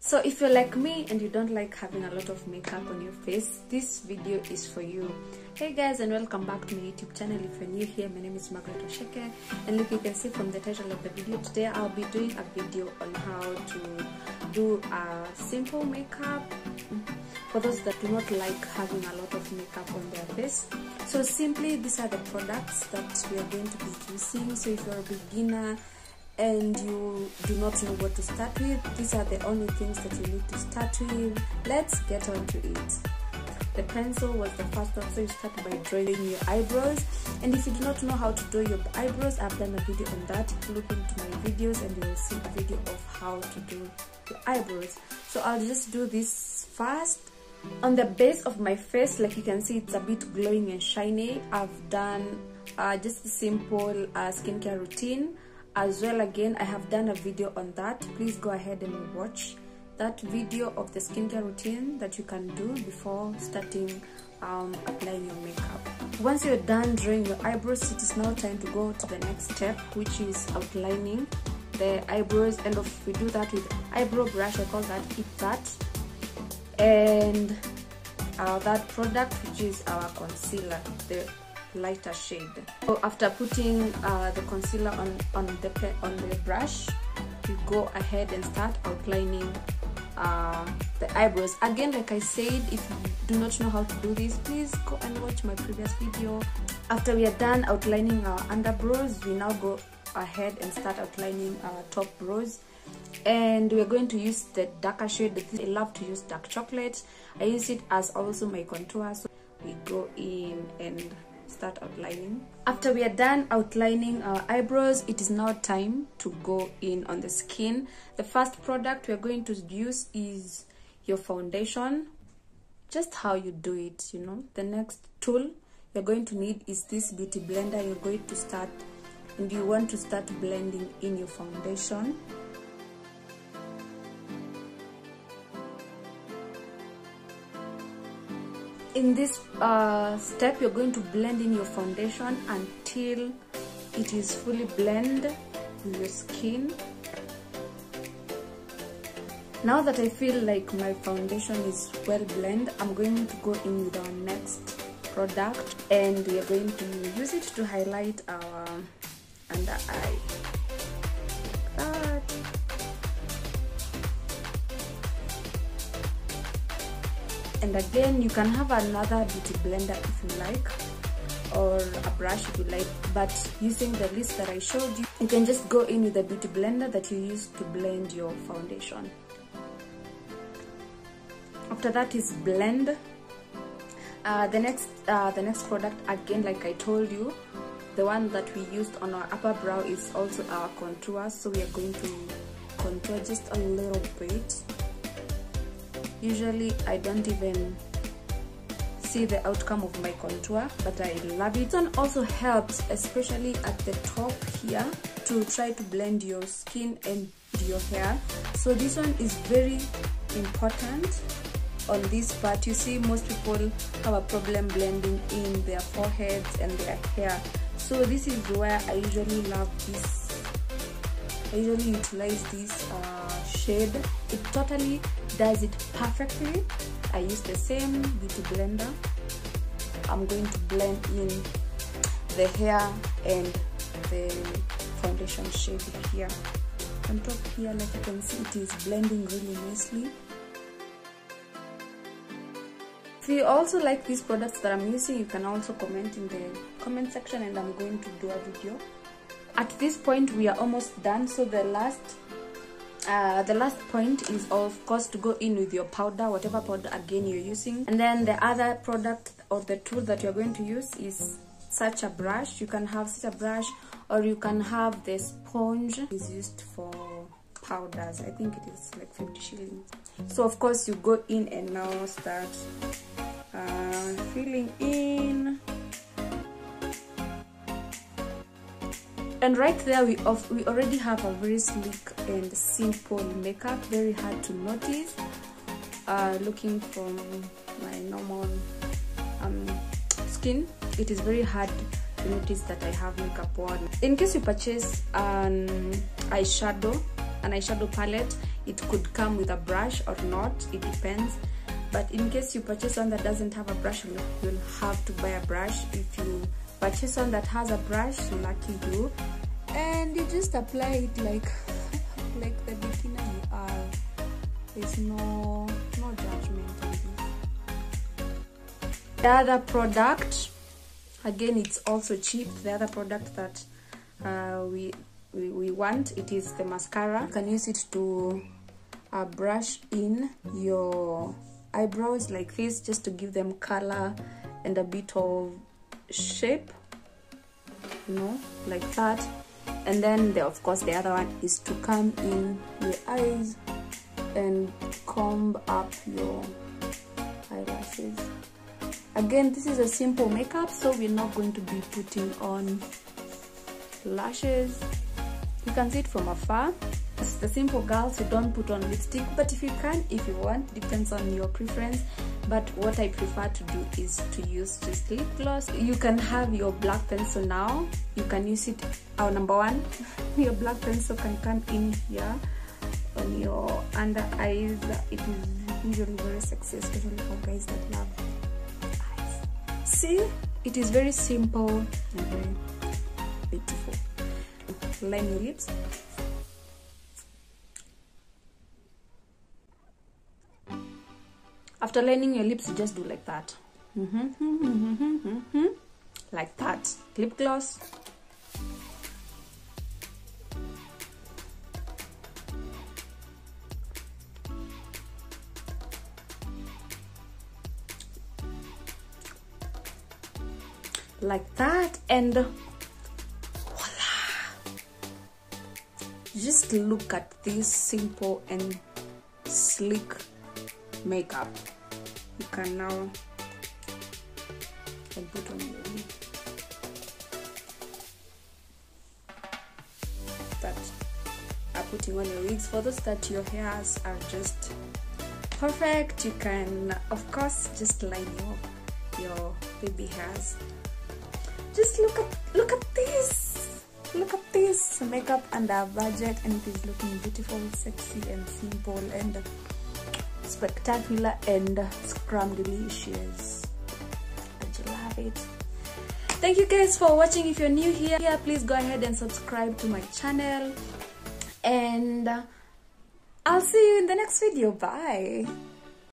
So if you're like me and you don't like having a lot of makeup on your face, this video is for you. Hey guys, and welcome back to my YouTube channel. If you're new here, my name is Margaret Osheke, and look, you can see from the title of the video, today I'll be doing a video on how to do a simple makeup for those that do not like having a lot of makeup on their face. So simply, these are the products that we are going to be using. So if you're a beginner and you do not know what to start with, these are the only things that you need to start with. Let's get on to it. The pencil was the first one, so you start by drawing your eyebrows. And if you do not know how to draw your eyebrows, I've done a video on that. Look into my videos and you will see a video of how to do your eyebrows. So I'll just do this first. On the base of my face, like you can see, it's a bit glowing and shiny. I've done just a simple skincare routine as well. Again, I have done a video on that. Please go ahead and watch that video of the skincare routine that you can do before starting applying your makeup. Once you're done drawing your eyebrows, it is now time to go to the next step, which is outlining the eyebrows. And if we do that with eyebrow brush, I call that Eat That, and that product, which is our concealer, the lighter shade. So after putting the concealer on the brush, you go ahead and start outlining the eyebrows. Again, like I said, if you do not know how to do this, please go and watch my previous video. After we are done outlining our underbrows, we now go ahead and start outlining our top brows, and we are going to use the darker shade. I love to use dark chocolate. I use it as also my contour. So we go in and start outlining. After we are done outlining our eyebrows, it is now time to go in on the skin. The first product we are going to use is your foundation. Just how you do it, you know. The next tool you're going to need is this beauty blender. You're going to start, and you want to start blending in your foundation. In this step, you're going to blend in your foundation until it is fully blended with your skin. Now that I feel like my foundation is well blended, I'm going to go in with our next product, and we are going to use it to highlight our under eye. And again, you can have another beauty blender if you like, or a brush if you like, but using the list that I showed you, you can just go in with the beauty blender that you use to blend your foundation. After that is blend. The next product, again, like I told you, the one that we used on our upper brow is also our contour. So we are going to contour just a little bit. Usually I don't even see the outcome of my contour, but I love it. This one also helps, especially at the top here, to try to blend your skin and your hair. So this one is very important on this part. You see, most people have a problem blending in their foreheads and their hair. So this is where I usually love this. I usually utilize this shade. It totally does it perfectly. I use the same beauty blender. I'm going to blend in the hair and the foundation shade here. On top here, like you can see, it is blending really nicely. If you also like these products that I'm using, you can also comment in the comment section, and I'm going to do a video. At this point, we are almost done. So the last point is, of course, to go in with your powder, whatever powder again you're using. And then the other product or the tool that you're going to use is such a brush. You can have such a brush, or you can have the sponge. It's used for powders. I think it is like 50 shillings. So of course you go in and now start filling in. And right there, we already have a very sleek and simple makeup, very hard to notice. Looking from my normal skin, it is very hard to notice that I have makeup on. In case you purchase an eyeshadow palette, it could come with a brush or not, it depends. But in case you purchase one that doesn't have a brush, you'll have to buy a brush. If you purchase one that has a brush, lucky you. And you just apply it like the beginner you are. There's no judgment on this. The other product, again, it's also cheap. The other product that we want, it is the mascara. You can use it to brush in your eyebrows like this, just to give them color and a bit of shape, you know, like that. And then of course the other one is to come in your eyes and comb up your eyelashes. Again, this is a simple makeup, so we're not going to be putting on lashes. You can see it from afar. It's the simple girls who don't put on lipstick, but if you can, if you want, depends on your preference. But what I prefer to do is to use just lip gloss. You can have your black pencil now. You can use it, our number one, your black pencil can come in here on your under eyes. It is usually very sexy, especially for guys that love eyes. See, it is very simple and very beautiful. Line your lips. After lining your lips, you just do like that. Like that. Lip gloss. Like that, and voila! Just look at this simple and sleek makeup. You can now put on your wig. That are putting on your wigs. For those that your hairs are just perfect, you can of course just line your baby hairs. Just look at this. Look at this makeup under budget, and it is looking beautiful, sexy, and simple, and spectacular, and scrumdiddlicious. I love it. Thank you guys for watching. If you're new here, please go ahead and subscribe to my channel, and I'll see you in the next video. Bye.